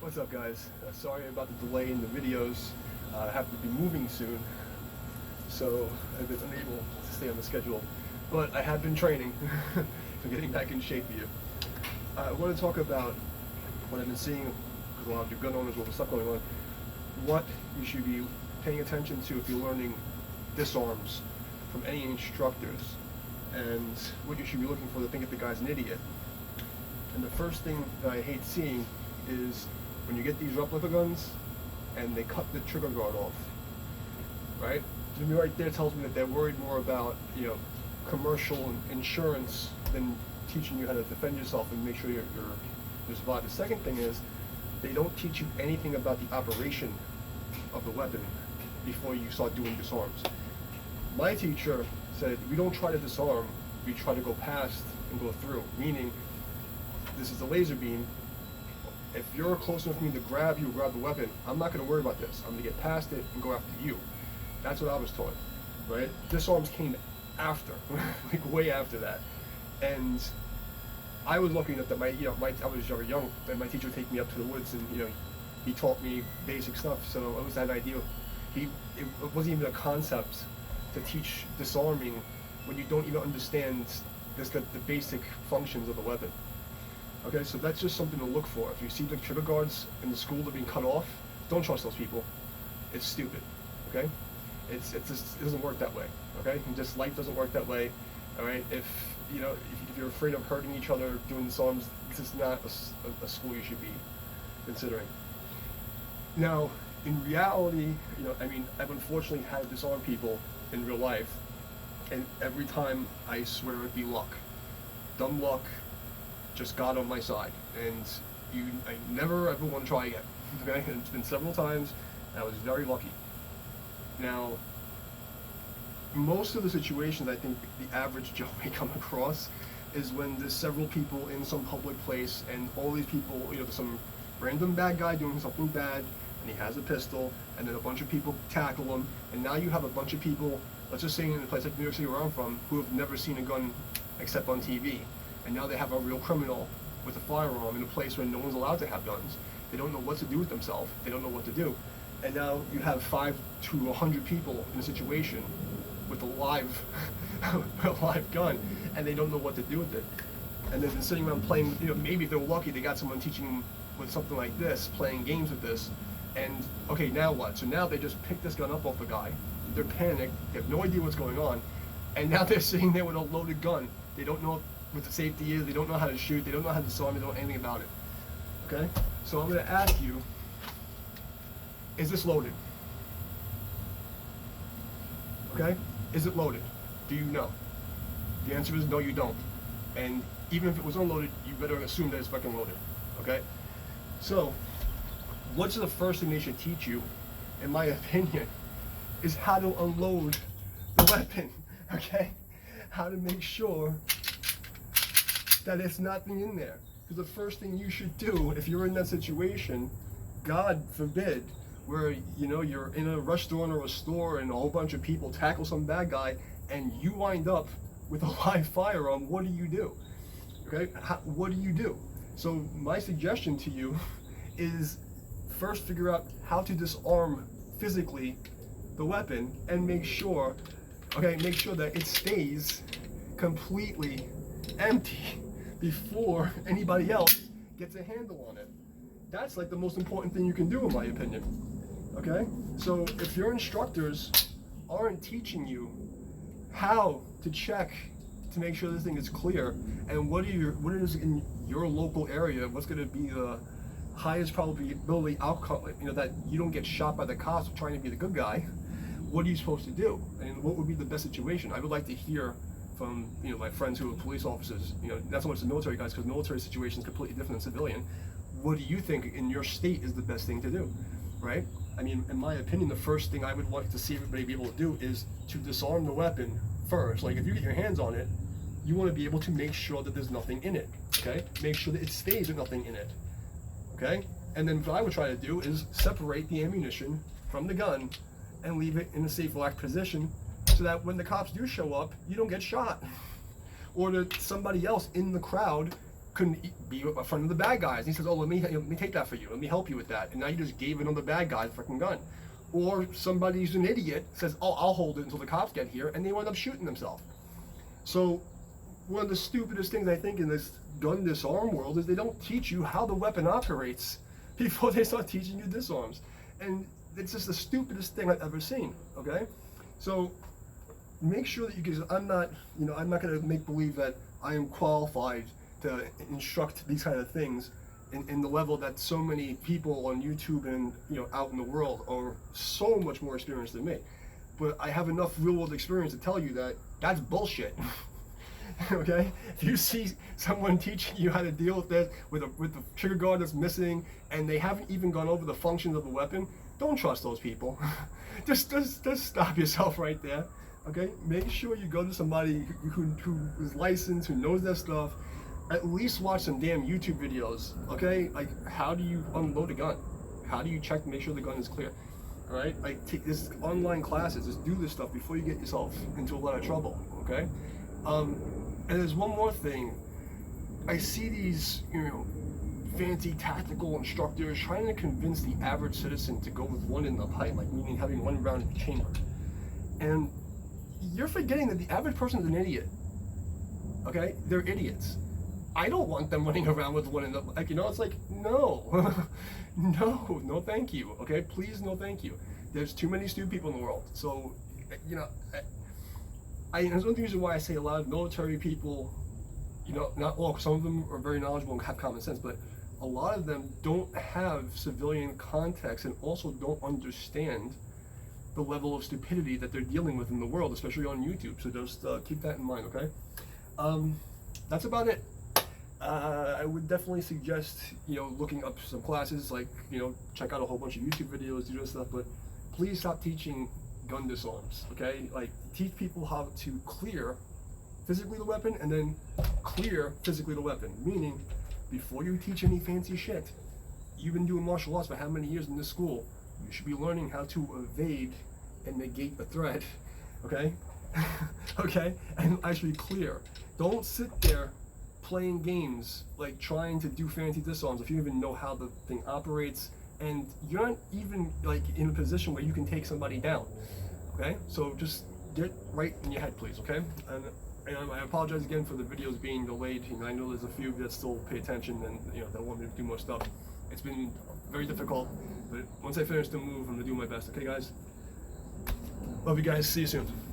What's up, guys? Sorry about the delay in the videos. I have to be moving soon, so I've been unable to stay on the schedule. But I have been training, so getting back in shape for you. I want to talk about what I've been seeing with a lot of your gun owners, with the stuff going on, what you should be paying attention to if you're learning disarms from any instructors, and what you should be looking for to think if the guy's an idiot. And the first thing that I hate seeing is when you get these replica guns and they cut the trigger guard off, right? To me, right there tells me that they're worried more about, commercial insurance than teaching you how to defend yourself and make sure you survive. The second thing is they don't teach you anything about the operation of the weapon before you start doing disarms. My teacher said, we don't try to disarm, we try to go past and go through, meaning this is a laser beam. If you're close enough for me to grab you or grab the weapon, I'm not going to worry about this. I'm going to get past it and go after you. That's what I was taught, right? Disarms came after, like way after that. And I was lucky enough that I was very young, and my teacher would take me up to the woods, and he taught me basic stuff. So I always had an idea. It wasn't even a concept to teach disarming when you don't even understand the basic functions of the weapon. Okay, so that's just something to look for. If you see the trigger guards in the school that are being cut off, don't trust those people. It's stupid. Okay, it doesn't work that way. Okay, and just life doesn't work that way. All right, if you're afraid of hurting each other doing disarms, this is not a school you should be considering. Now, in reality, I've unfortunately had to disarm people in real life, and every time I swear it'd be luck, dumb luck. Just God on my side, and I never ever want to try again. Okay, and it's been several times, and I was very lucky. Now, most of the situations I think the average Joe may come across is when there's several people in some public place, and all these people, there's some random bad guy doing something bad, and he has a pistol, and then a bunch of people tackle him, and now you have a bunch of people, let's just say in a place like New York City where I'm from, who have never seen a gun except on TV. And now they have a real criminal with a firearm in a place where no one's allowed to have guns. They don't know what to do with themselves. They don't know what to do. And now you have 5 to 100 people in a situation with a live gun, and they don't know what to do with it. And they've been sitting around playing, maybe if they were lucky, they got someone teaching them with something like this, playing games with this. And okay, now what? So now they just pick this gun up off the guy. They're panicked. They have no idea what's going on. And now they're sitting there with a loaded gun. They don't know what the safety is, they don't know how to shoot, they don't know how to disarm, they don't know anything about it. Okay? So I'm going to ask you, is this loaded? Okay? Is it loaded? Do you know? The answer is no, you don't. And even if it was unloaded, you better assume that it's fucking loaded. Okay? So, what's the first thing they should teach you, in my opinion, is how to unload the weapon. Okay? How to make sure that it's nothing in there. Because the first thing you should do if you're in that situation, God forbid, where you're in a restaurant or a store and a whole bunch of people tackle some bad guy and you wind up with a live firearm, what do you do? Okay, what do you do? So my suggestion to you is first figure out how to disarm physically the weapon and make sure that it stays completely empty before anybody else gets a handle on it. That's like the most important thing you can do, in my opinion. Okay? So if your instructors aren't teaching you how to check to make sure this thing is clear, and what is in your local area, what's going to be the highest probability outcome, that you don't get shot by the cops for trying to be the good guy, what are you supposed to do? And what would be the best situation? I would like to hear from my friends who are police officers, not so much the military guys, because military situation is completely different than civilian. What do you think in your state is the best thing to do, right? In my opinion, the first thing I would want to see everybody be able to do is to disarm the weapon first. Like if you get your hands on it, you want to be able to make sure that there's nothing in it, okay? Make sure that it stays with nothing in it, okay? And then what I would try to do is separate the ammunition from the gun and leave it in a safe, locked position, so that when the cops do show up, you don't get shot. Or that somebody else in the crowd couldn't be a friend of the bad guys. And he says, oh, let me take that for you. Let me help you with that. And now you just gave another bad guy the freaking gun. Or somebody who's an idiot says, oh, I'll hold it until the cops get here, and they wind up shooting themselves. So one of the stupidest things I think in this gun disarm world is they don't teach you how the weapon operates before they start teaching you disarms. And it's just the stupidest thing I've ever seen, okay? So make sure that because I'm not going to make believe that I am qualified to instruct these kind of things in the level that so many people on YouTube and out in the world are so much more experienced than me. But I have enough real world experience to tell you that that's bullshit. Okay? If you see someone teaching you how to deal with this with the trigger guard that's missing, and they haven't even gone over the functions of the weapon, don't trust those people. just stop yourself right there. Okay? Make sure you go to somebody who is licensed, who knows their stuff. At least watch some damn YouTube videos, okay? Like, how do you unload a gun? How do you check to make sure the gun is clear? All right? Like, take this online classes. Just do this stuff before you get yourself into a lot of trouble, okay? And there's one more thing. I see these, fancy tactical instructors trying to convince the average citizen to go with one in the pipe, like meaning having one round in the chamber. And you're forgetting that the average person is an idiot, okay? They're idiots. I don't want them running around with one in the, it's like, no, no thank you, okay? Please, no thank you. There's too many stupid people in the world. So, there's one reason why I say a lot of military people, not all, some of them are very knowledgeable and have common sense, but a lot of them don't have civilian context and also don't understand the level of stupidity that they're dealing with in the world, especially on YouTube. So just keep that in mind, okay? That's about it. I would definitely suggest, looking up some classes, like, check out a whole bunch of YouTube videos, do this stuff, but please stop teaching gun disarms, okay? Like, teach people how to clear physically the weapon and then clear physically the weapon, meaning before you teach any fancy shit, you've been doing martial arts for how many years in this school, you should be learning how to evade and negate the threat, okay? Okay? And actually clear. Don't sit there playing games, like trying to do fancy disarms if you don't even know how the thing operates, and you're not even like in a position where you can take somebody down. Okay, so just get right in your head, please. Okay, and I apologize again for the videos being delayed. I know there's a few that still pay attention and that want me to do more stuff. It's been very difficult, but once I finish the move, I'm gonna do my best. Okay, guys. Love you guys. See you soon.